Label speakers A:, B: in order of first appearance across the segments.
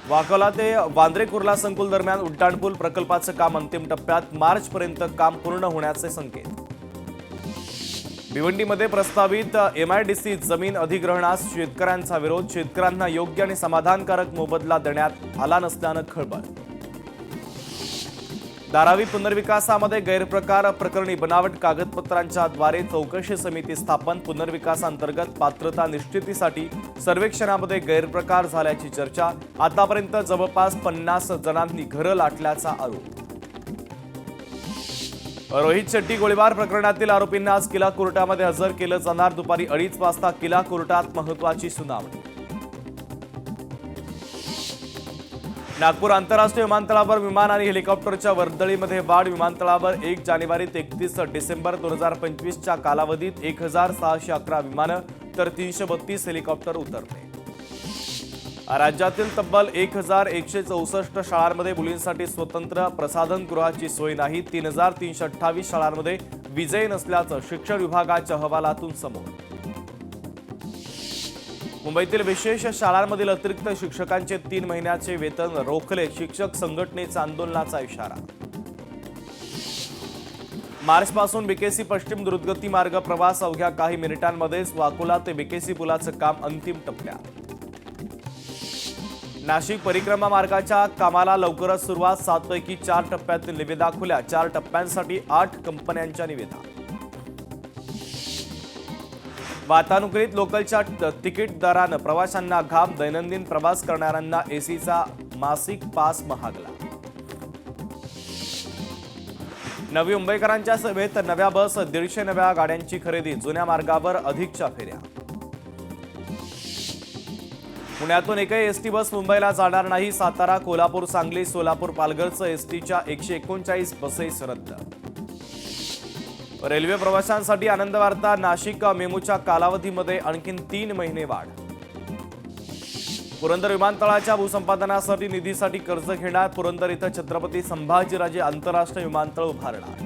A: वाकोला ते वांद्रे कुर्ला संकुल दरम्यान उड्डाणपूल प्रकल्पाचं काम अंतिम टप्प्यात, मार्चपर्यंत काम पूर्ण होण्याचे संकेत. भिवंडीमध्ये प्रस्तावित MIDC जमीन अधिग्रहणास शेतकऱ्यांचा विरोध. शेतकऱ्यांना योग्य आणि समाधानकारक मोबदला देण्यात आला नसल्यानं खळबळ. धारावी पुनर्विकासामध्ये गैरप्रकार प्रकरणी बनावट कागदपत्रांच्या द्वारे चौकशी समिती स्थापन. पुनर्विकासांतर्गत पात्रता निश्चितीसाठी सर्वेक्षणामध्ये गैरप्रकार झाल्याची चर्चा. आतापर्यंत जवळपास 50 जणांनी घरं लाटल्याचा आरोप. रोहित शेट्टी गोळीबार प्रकरणातील आरोपींना आज किला कोर्टामध्ये हजर केलं जाणार. दुपारी 2:30 वाजता किला कोर्टात महत्त्वाची सुनावणी. नागपूर आंतरराष्ट्रीय विमानतळावर विमान आणि हेलिकॉप्टरच्या वर्दळीमध्ये वाढ. विमानतळावर 1 जानेवारी ते 31 डिसेंबर 2025च्या कालावधीत 1611 विमानं तर 332 हेलिकॉप्टर उतरले. राज्यातील तब्बल 1164 शाळांमध्ये मुलींसाठी स्वतंत्र प्रसाधनगृहाची सोय नाही. 3328 शाळांमध्ये वीजही नसल्याचं शिक्षण विभागाच्या अहवालातून समोर. मुंबईतील विशेष शाळांमधील अतिरिक्त शिक्षकांचे 3 महिन्याचे वेतन रोखले. शिक्षक संघटनेचा आंदोलनाचा इशारा. मार्चपासून BKC पश्चिम द्रुतगती मार्ग प्रवास अवघ्या काही मिनिटांमध्येच. वाकोला ते BKC पुलाचं काम अंतिम टप्प्यात. नाशिक परिक्रमा मार्गाच्या कामाला लवकरच सुरुवात. 7 पैकी 4 टप्प्यातील निविदा खुल्या. 4 टप्प्यांसाठी 8 कंपन्यांच्या निविदा. वातानुकूलित लोकलच्या तिकीट दरानं प्रवाशांना घाम. दैनंदिन प्रवास करणाऱ्यांना एसीचा मासिक पास महागला. नवी मुंबईकरांच्या सभेत नव्या बस. 150 नव्या गाड्यांची खरेदी. जुन्या मार्गावर अधिकच्या फेऱ्या. पुण्यातून एकही एसटी बस मुंबईला जाणार नाही. सातारा, कोल्हापूर, सांगली, सोलापूर, पालघरचं एसटीच्या 139 बसेस रद्द. रेल्वे प्रवाशांसाठी आनंद वार्ता. नाशिक मेमूच्या कालावधीमध्ये आणखी 3 महिने वाढ. पुरंदर विमानतळाच्या भूसंपादनासाठी निधीसाठी कर्ज घेणार. पुरंदर इथं छत्रपती संभाजीराजे आंतरराष्ट्रीय विमानतळ उभारणार.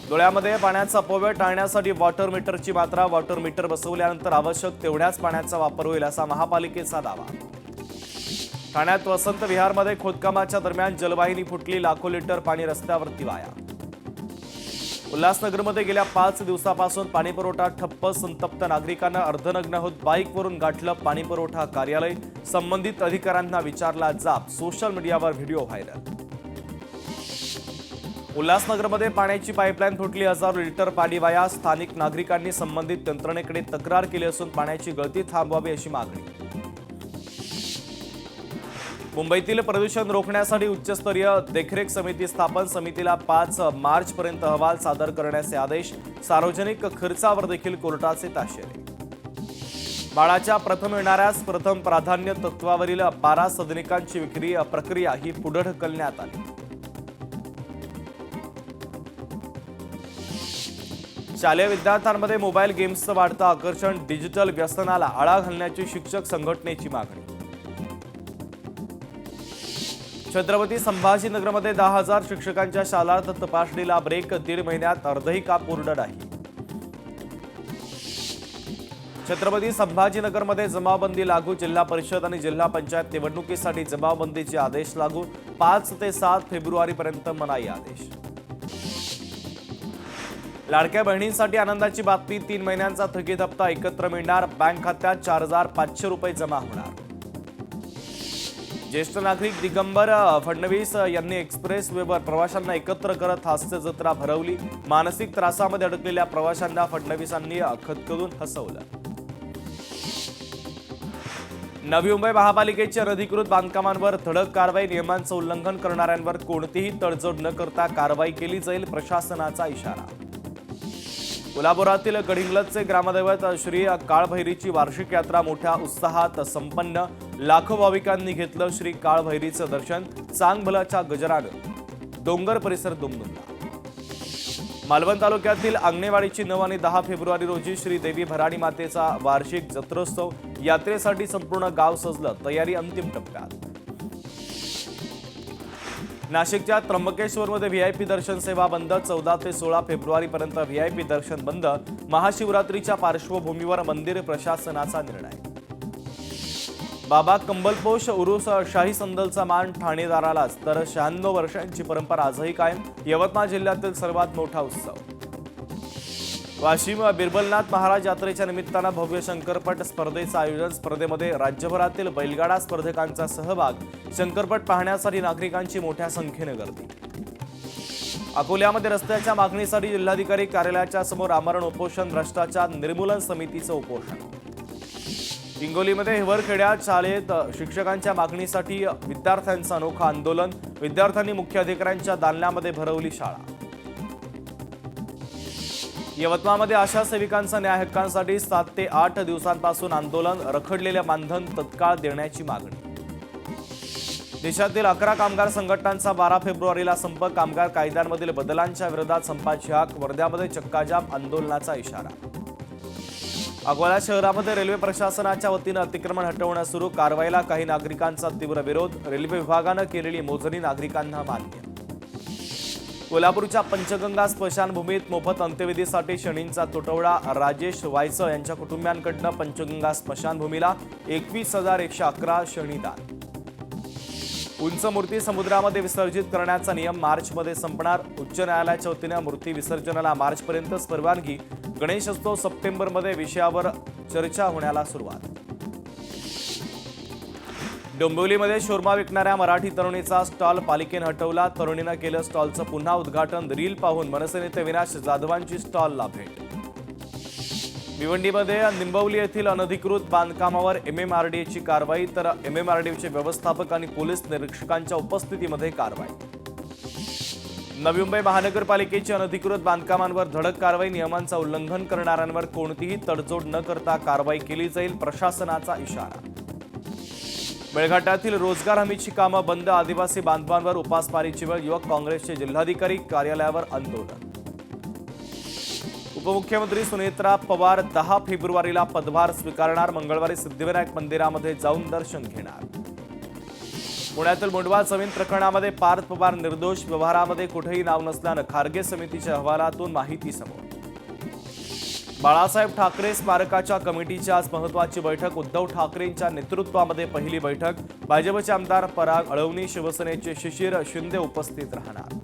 A: डोळ्यामध्ये पाण्याचा अपव्यय टाळण्यासाठी वॉटर मीटरची मात्रा. वॉटर मीटर बसवल्यानंतर आवश्यक तेवढ्याच पाण्याचा वापर होईल असा महापालिकेचा दावा. ठाण्यात वसंत विहारमध्ये खोदकामाच्या दरम्यान जलवाहिनी फुटली. लाखो लिटर पाणी रस्त्यावरती वाया. उल्हासनगरमध्ये गेल्या 5 दिवसापासून पाणीपुरवठा ठप्प. संतप्त नागरिकांना अर्धनग्न होत बाईकवरून गाठलं पाणीपुरवठा कार्यालय. संबंधित अधिकाऱ्यांना विचारला जाब. सोशल मीडियावर व्हिडिओ व्हायरल. उल्हासनगरमध्ये पाण्याची पाईपलाईन फुटली. हजारो लिटर पाणी वाया. स्थानिक नागरिकांनी संबंधित यंत्रणेकडे तक्रार केली असून पाण्याची गळती थांबवावी अशी मागणी. मुंबईतील प्रदूषण रोखण्यासाठी उच्चस्तरीय देखरेख समिती स्थापन. समितीला 5 मार्चपर्यंत अहवाल सादर करण्याचे आदेश. सार्वजनिक खर्चावर देखील कोर्टाचे ताशेरे. बाळाच्या प्रथम येणाऱ्यास प्रथम प्राधान्य तत्वावरील 12 सदनिकांची विक्री प्रक्रिया ही पुढे ढकलण्यात आली. शालेय विद्यार्थ्यांमध्ये मोबाईल गेम्सचं वाढतं आकर्षण. डिजिटल व्यसनाला आळा घालण्याची शिक्षक संघटनेची मागणी. छत्रपती संभाजीनगरमध्ये 10,000 शिक्षकांच्या शालार्थ तपासणीला ब्रेक. 1.5 महिन्यात अर्धही का पूर्ण नाही. छत्रपती संभाजीनगरमध्ये जमावबंदी लागू. जिल्हा परिषद आणि जिल्हा पंचायत निवडणुकीसाठी जमावबंदीचे आदेश लागू. 5 ते 7 फेब्रुवारीपर्यंत मनाई आदेश. लाडक्या बहिणींसाठी आनंदाची बातमी. 3 महिन्यांचा थकीत हप्ता एकत्र मिळणार. बँक खात्यात 4,500 रुपये जमा होणार. ज्येष्ठ नागरिक दिगंबर फडणवीस यांनी एक्सप्रेस वेवर प्रवाशांना एकत्र करत हास्य जत्रा भरवली. मानसिक त्रासामध्ये अडकलेल्या प्रवाशांना फडणवीसांनी खदखदून हसवलं. नवी मुंबई महापालिकेच्या अनधिकृत बांधकामांवर धडक कारवाई. नियमांचं उल्लंघन करणाऱ्यांवर कोणतीही तडजोड न करता कारवाई केली जाईल. प्रशासनाचा इशारा. कोल्हापुरातील गडिंग्लजचे ग्रामदैवत श्री काळभैरीची वार्षिक यात्रा मोठ्या उत्साहात संपन्न. लाखो भाविकांनी घेतलं श्री काळभैरीचं दर्शन. चांगभलाच्या गजरानं डोंगर परिसर दुमदुमला. मालवण तालुक्यातील आंगणेवाडीची 9 आणि 10 फेब्रुवारी रोजी श्री देवी भराडी मातेचा वार्षिक जत्रोत्सव. यात्रेसाठी संपूर्ण गाव सजलं. तयारी अंतिम टप्प्यात. नाशिकच्या त्र्यंबकेश्वरमध्ये व्हीआयपी दर्शन सेवा बंद. 14 ते 16 फेब्रुवारीपर्यंत व्हीआयपी दर्शन बंद. महाशिवरात्रीच्या पार्श्वभूमीवर मंदिर प्रशासनाचा निर्णय. बाबा कंबलपोश उरुस शाही संदलचा मान ठाणेदारालाच, तर 96 वर्षांची परंपरा आजही कायम. यवतमाळ जिल्ह्यातील सर्वात मोठा उत्सव. वाशिम बिरबलनाथ महाराज यात्रेच्या निमित्तानं भव्य शंकरपट स्पर्धेचं आयोजन. स्पर्धेमध्ये राज्यभरातील बैलगाडा स्पर्धकांचा सहभाग. शंकरपट पाहण्यासाठी नागरिकांची मोठ्या संख्येने गर्दी. अकोल्यामध्ये रस्त्याच्या मागणीसाठी जिल्हाधिकारी कार्यालयाच्या समोर आमरण उपोषण. भ्रष्टाचार निर्मूलन समितीचं उपोषण. हिंगोलीमध्ये हिवरखेड्यात शाळेत शिक्षकांच्या मागणीसाठी विद्यार्थ्यांचं अनोखं आंदोलन. विद्यार्थ्यांनी मुख्याधिकाऱ्यांच्या दालनामध्ये भरवली शाळा. यवतमाळमध्ये आशा सेविकांचा न्याय हक्कांसाठी 7 ते 8 दिवसांपासून आंदोलन. रखडलेले मानधन तत्काळ देण्याची मागणी. देशातील 11 कामगार संघटनांचा 12 फेब्रुवारीला संप. कामगार कायद्यांमधील बदलांच्या विरोधात संपाची हाक. वर्ध्यामध्ये चक्काजाम आंदोलनाचा इशारा. अकोला शहरामध्ये रेल्वे प्रशासनाच्या वतीनं अतिक्रमण हटवणं सुरू. कारवाईला काही नागरिकांचा तीव्र विरोध. रेल्वे विभागानं केलेली मोजणी नागरिकांना मान्य. कोल्हापूरच्या पंचगंगा स्मशानभूमीत मोफत अंत्यविधीसाठी शनींचा तुटवडा. राजेश वायसळ यांच्या कुटुंबियांकडनं पंचगंगा स्मशानभूमीला 21,111 शनीदान. उंच मूर्ती समुद्रामध्ये विसर्जित करण्याचा नियम मार्चमध्ये संपणार. उच्च न्यायालयाच्या वतीनं मूर्ती विसर्जनाला मार्चपर्यंतच परवानगी. गणेशोत्सव सप्टेंबरमध्ये विषयावर चर्चा होण्याला सुरुवात. डोंबिवलीमध्ये शोरमा विकणाऱ्या मराठी तरुणीचा स्टॉल पालिकेनं हटवला. तरुणीनं केलं स्टॉलचं पुन्हा उद्घाटन. रील पाहून मनसे नेते विनाश जाधवांची स्टॉलला भेट. भिवंडीमध्ये निंबवली येथील अनधिकृत बांधकामावर MMRDAची कारवाई, तर MMRDAचे व्यवस्थापक आणि पोलीस निरीक्षकांच्या उपस्थितीमध्ये कारवाई. नवी मुंबई महानगरपालिकेची अनधिकृत बांधकामांवर धडक कारवाई. नियमांचं उल्लंघन करणाऱ्यांवर कोणतीही तडजोड न करता कारवाई केली जाईल. प्रशासनाचा इशारा. मेळघाटातील रोजगार हमीची कामं बंद. आदिवासी बांधवांवर उपासमारीची वेळ. युवक काँग्रेसचे जिल्हाधिकारी कार्यालयावर आंदोलन. उपमुख्यमंत्री सुनेत्रा पवार 10 फेब्रुवारीला पदभार स्वीकारणार. मंगळवारी सिद्धिविनायक मंदिरामध्ये जाऊन दर्शन घेणार. पुण्यातील मुंडवा जमीन प्रकरणामध्ये पार्थ पवार निर्दोष. व्यवहारामध्ये कुठेही नाव नसल्यानं खारगे समितीच्या अहवालातून माहिती समोर. बाळासाहेब ठाकरे स्मारकाच्या कमिटीची आज महत्त्वाची बैठक. उद्धव ठाकरेंच्या नेतृत्वामध्ये पहिली बैठक. भाजपचे आमदार पराग अळवणी, शिवसेनेचे शिशिर शिंदे उपस्थित राहणार.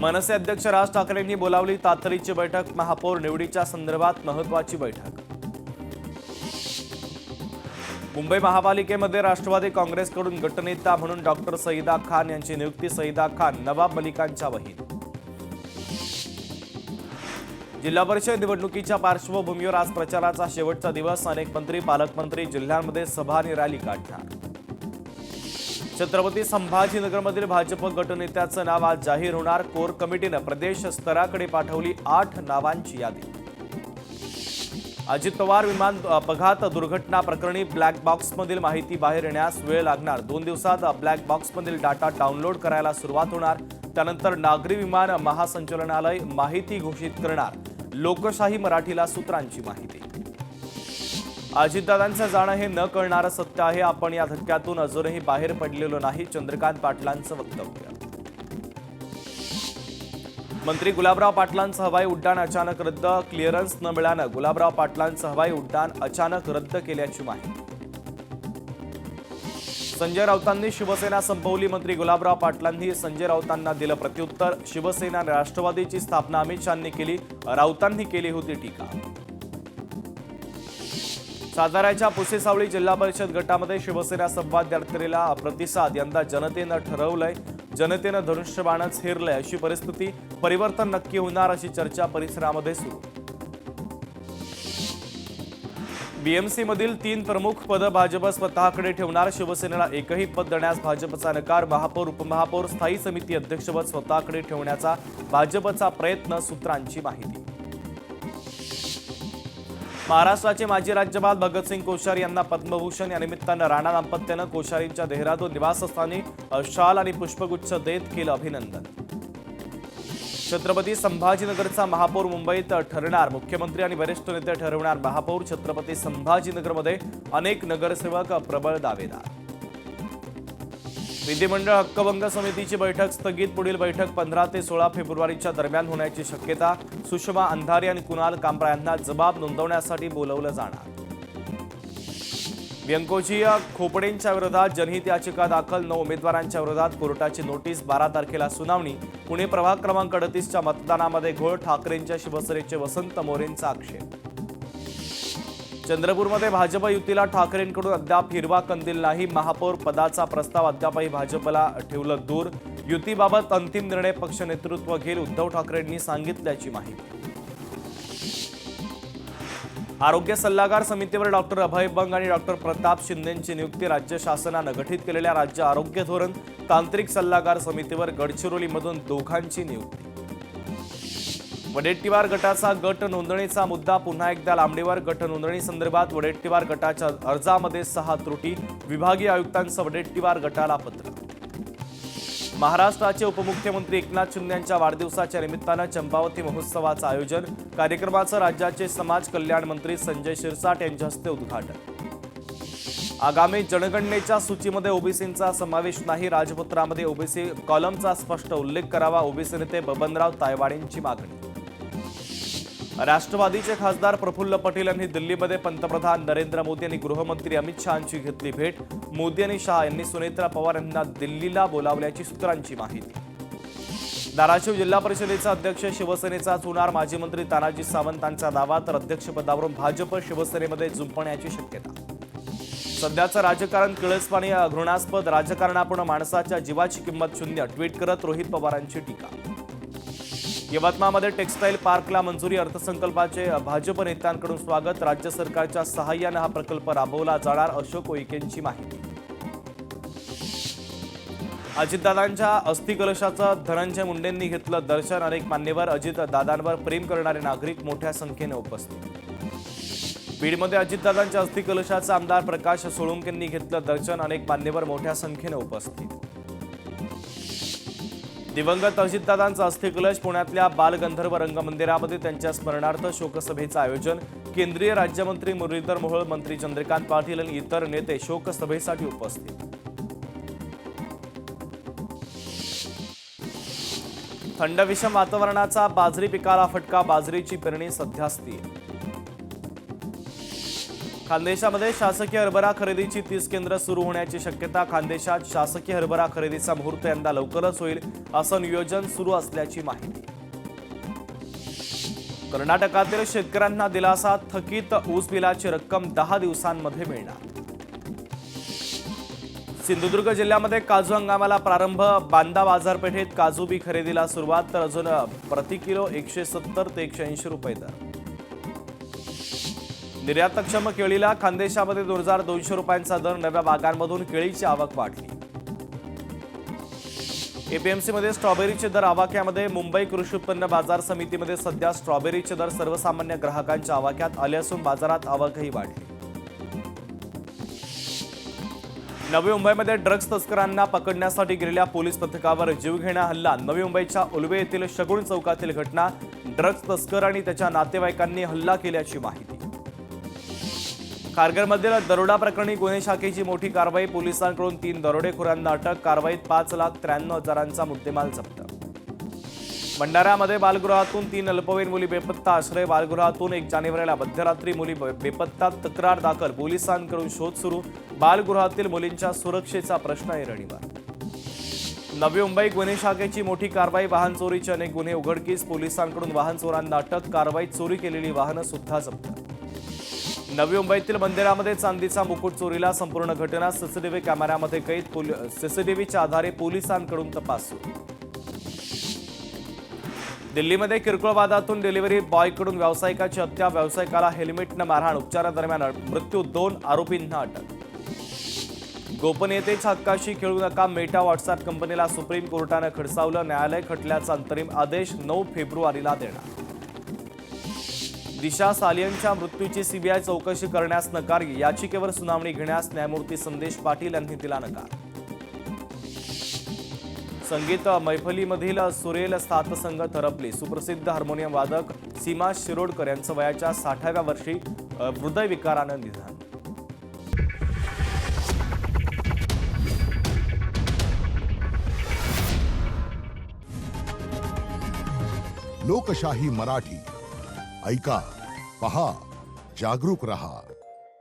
A: मनसे अध्यक्ष राज ठाकरेंनी बोलावली तातडीची बैठक. महापौर निवडीच्या संदर्भात महत्त्वाची बैठक. मुंबई महापालिकेमध्ये राष्ट्रवादी काँग्रेसकडून गटनेता म्हणून डॉक्टर सईदा खान यांची नियुक्ती. सईदा खान नवाब मलिकांच्या बहीण. जिल्हा परिषद निवडणुकीच्या पार्श्वभूमीवर आज प्रचाराचा शेवटचा दिवस. अनेक मंत्री पालकमंत्री जिल्ह्यांमध्ये सभा आणि रॅली काढणार. छत्रपती संभाजीनगरमधील भाजप गटनेत्याचं नाव आज जाहीर होणार. कोर कमिटीनं प्रदेश स्तराकडे पाठवली 8 नावांची यादी. अजित पवार विमान अपघात दुर्घटना प्रकरणी ब्लॅक बॉक्समधील माहिती बाहेर येण्यास वेळ लागणार. 2 दिवसात ब्लॅक बॉक्समधील डाटा डाउनलोड करायला सुरुवात होणार. त्यानंतर नागरी विमान महासंचालनालय माहिती घोषित करणार. लोकशाही मराठीला सूत्रांची माहिती. अजितदादांचं जाणं हे न कळणारं सत्य आहे. आपण या धक्क्यातून अजूनही बाहेर पडलेलो नाही. चंद्रकांत पाटलांचं वक्तव्य. मंत्री गुलाबराव पाटलांचं हवाई उड्डाण अचानक रद्द. क्लिअरन्स न मिळाल्यानं गुलाबराव पाटलांचं हवाई उड्डाण अचानक रद्द केल्याची माहिती. संजय राऊतांनी शिवसेना संपवली. मंत्री गुलाबराव पाटलांनी संजय राऊतांना दिलं प्रत्युत्तर. शिवसेना आणि राष्ट्रवादीची स्थापना अमित शहांनी केली. राऊतांनी केली होती टीका. साताऱ्याच्या पुसेसावळी जिल्हा परिषद गटामध्ये शिवसेना संवाद यात्रेला प्रतिसाद. यंदा जनतेनं ठरवलंय. जनतेनं धनुष्यबाणच हेरलंय अशी परिस्थिती. परिवर्तन नक्की होणार अशी चर्चा परिसरामध्ये सुरू. BMC मधील 3 प्रमुख पदं भाजप स्वतःकडे ठेवणार. शिवसेनेला एकही पद देण्यास भाजपचा नकार. महापौर उपमहापौर स्थायी समिती अध्यक्षपद स्वतःकडे ठेवण्याचा भाजपचा प्रयत्न. सूत्रांची माहिती. महाराष्ट्राचे माजी राज्यपाल भगतसिंग कोश्यारी यांना पद्मभूषण. या निमित्तानं राणा दाम्पत्यानं कोश्यारींच्या देहरादून निवासस्थानी शाल आणि पुष्पगुच्छ देत केलं अभिनंदन. छत्रपती संभाजीनगरचा महापौर मुंबईत ठरणार. मुख्यमंत्री आणि वरिष्ठ नेते ठरवणार महापौर. छत्रपती संभाजीनगरमध्ये अनेक नगरसेवक प्रबळ दावेदार. विधिमंडळ हक्कभंग समितीची बैठक स्थगित. पुढील बैठक 15 ते 16 फेब्रुवारीच्या दरम्यान होण्याची शक्यता. सुषमा अंधारी आणि कुणाल कामरा यांना जबाब नोंदवण्यासाठी बोलवलं जाणार. व्यंकोजी खोपडेंच्या विरोधात जनहित याचिका दाखल, 9 उमेदवारांच्या विरोधात कोर्टाची नोटीस, 12 तारखेला सुनावणी. पुणे प्रभाग क्रमांक 38च्या मतदानामध्ये घोळ, ठाकरेंच्या शिवसेनेचे वसंत मोरेंचा आक्षेप. चंद्रपूरमध्ये भाजप युतीला ठाकरेंकडून अद्याप हिरवा कंदील नाही, महापौर पदाचा प्रस्ताव अद्यापही भाजपला ठेवलं दूर. युतीबाबत अंतिम निर्णय पक्ष नेतृत्व घेईल, उद्धव ठाकरेंनी सांगितल्याची माहिती. आरोग्य सल्लागार समितीवर डॉक्टर अभय बंग आणि डॉक्टर प्रताप शिंदेंची नियुक्ती. राज्य शासनानं गठीत केलेल्या राज्य आरोग्य धोरण तांत्रिक सल्लागार समितीवर गडचिरोलीमधून दोघांची नियुक्ती. वडेट्टीवार गटाचा गट नोंदणीचा मुद्दा पुन्हा एकदा लांबणीवर. गट नोंदणी संदर्भात वडेट्टीवार गटाच्या अर्जामध्ये 6 त्रुटी, विभागीय आयुक्तांचं वडेट्टीवार गटाला पत्र. महाराष्ट्राचे उपमुख्यमंत्री एकनाथ शिंदे यांच्या वाढदिवसाच्या निमित्तानं चंपावती महोत्सवाचं आयोजन. कार्यक्रमाचं राज्याचे समाज कल्याण मंत्री संजय शिरसाट यांच्या हस्ते उद्घाटन. आगामी जनगणनेच्या सूचीमध्ये ओबीसींचा समावेश नाही, राजपत्रामध्ये ओबीसी कॉलमचा स्पष्ट उल्लेख करावा, ओबीसी नेते बबनराव तायवाडेंची मागणी. राष्ट्रवादीचे खासदार प्रफुल्ल पटेल यांनी दिल्लीमध्ये पंतप्रधान नरेंद्र मोदी आणि गृहमंत्री अमित शहांची घेतली भेट. मोदी आणि शहा यांनी सुनेत्रा पवार यांना दिल्लीला बोलावल्याची सूत्रांची माहिती. धाराशिव जिल्हा परिषदेचा अध्यक्ष शिवसेनेचाच होणार, माजी मंत्री तानाजी सावंतांचा दावा. तर अध्यक्षपदावरून भाजप शिवसेनेमध्ये जुंपण्याची शक्यता. सध्याचं राजकारण किळसवाणी घृणास्पद, राजकारणापूर्ण माणसाच्या जीवाची किंमत शून्य, ट्विट करत रोहित पवारांची टीका. यवतमाळमध्ये टेक्सटाईल पार्कला मंजुरी, अर्थसंकल्पाचे भाजप नेत्यांकडून स्वागत. राज्य सरकारच्या सहाय्यानं हा प्रकल्प राबवला जाणार, अशोक उईकेंची माहिती. अजितदादांच्या अस्थिकलशाचं धनंजय मुंडेंनी घेतलं दर्शन, अनेक मान्यवर. अजितदादांवर प्रेम करणारे नागरिक मोठ्या संख्येने उपस्थित. बीडमध्ये अजितदादांच्या अस्थिकलशाचं आमदार प्रकाश सोळुंकेंनी घेतलं दर्शन, अनेक मान्यवर मोठ्या संख्येने उपस्थित. दिवंगत अजितदादांचा अस्थिकलश पुण्यातल्या बालगंधर्व रंगमंदिरामध्ये त्यांच्या स्मरणार्थ शोकसभेचं आयोजन. केंद्रीय राज्यमंत्री मुरलीधर मोहोळ, मंत्री चंद्रकांत पाटील आणि इतर नेते शोकसभेसाठी उपस्थित. थंड विषम वातावरणाचा बाजरी पिकाला फटका, बाजरीची पेरणी सध्या स्थिर. खानदेशामध्ये शासकीय हरभरा खरेदीची 30 केंद्र सुरू होण्याची शक्यता. खानदेशात शासकीय हरभरा खरेदीचा मुहूर्त यंदा लवकरच होईल, असं नियोजन सुरू असल्याची माहिती. कर्नाटकातील शेतकऱ्यांना दिलासा, थकीत ऊस बिलाची रक्कम 10 दिवसांमध्ये मिळणार. सिंधुदुर्ग जिल्ह्यामध्ये काजू हंगामाला प्रारंभ, बांदा बाजारपेठेत काजू बी खरेदीला सुरुवात. तर अजून प्रति किलो 170 ते 180 रुपये दर. निर्यातक्षम केळीला खानदेशामध्ये 2200 रुपयांचा दर, नव्या बागांमधून केळीची आवक वाढली. एपीएमसीमध्ये स्ट्रॉबेरीचे दर आवाक्यामध्ये. मुंबई कृषी उत्पन्न बाजार समितीमध्ये सध्या स्ट्रॉबेरीचे दर सर्वसामान्य ग्राहकांच्या आवाक्यात आले असून बाजारात आवकही वाढली. नवी मुंबईमध्ये ड्रग्ज तस्करांना पकडण्यासाठी गेलेल्या पोलीस पथकावर जीवघेणा हल्ला. नवी मुंबईच्या उलवे येथील शगुन चौकातील घटना. ड्रग्ज तस्कर आणि त्याच्या नातेवाईकांनी हल्ला केल्याची माहिती. खारघरमधील दरोडा प्रकरणी गुन्हे शाखेची मोठी कारवाई. पोलिसांकडून 3 दरोडेखोरांना अटक. कारवाईत 5,93,000चा मुद्देमाल जप्त. भंडाऱ्यामध्ये बालगृहातून 3 अल्पवयीन मुली बेपत्ता. आश्रय बालगृहातून 1 जानेवारीला मध्यरात्री मुली बेपत्ता. तक्रार दाखल, पोलिसांकडून शोध सुरू. बालगृहातील मुलींच्या सुरक्षेचा प्रश्न ऐरणीवर. नवी मुंबई गुन्हे शाखेची मोठी कारवाई. वाहन चोरीचे अनेक गुन्हे उघडकीस. पोलिसांकडून वाहन चोरांना अटक. कारवाईत चोरी केलेली वाहनं सुद्धा जप्त. नवी मुंबईतील मंदिरामध्ये चांदीचा मुकुट चोरीला. संपूर्ण घटना सीसीटीव्ही कॅमेऱ्यामध्ये कैद. सीसीटीव्हीच्या आधारे पोलिसांकडून तपास सुरू. दिल्लीमध्ये किरकोळ वादातून डिलिव्हरी बॉयकडून व्यावसायिकाची हत्या. व्यावसायिकाला हेल्मेटनं मारहाण. उपचारादरम्यान मृत्यू. 2 आरोपींना अटक. गोपनीयतेच्या हक्काशी खेळू नका, मेटा व्हॉट्सअप कंपनीला सुप्रीम कोर्टानं खडसावलं. न्यायालय खटल्याचा अंतरिम आदेश 9 फेब्रुवारीला देणार. दिशा सालियनच्या मृत्यूची सीबीआय चौकशी करण्यास नकार. याचिकेवर सुनावणी घेण्यास न्यायमूर्ती संदेश पाटील यांनी दिला नकार. संगीत मैफलीमधील सुरेल साथसंग थरपली. सुप्रसिद्ध हार्मोनियम वादक सीमा शिरोडकर यांचं वयाच्या 60व्या वर्षी हृदयविकारानं निधन.
B: लोकशाही मराठी ऐका, पहा, जागरूक रहा.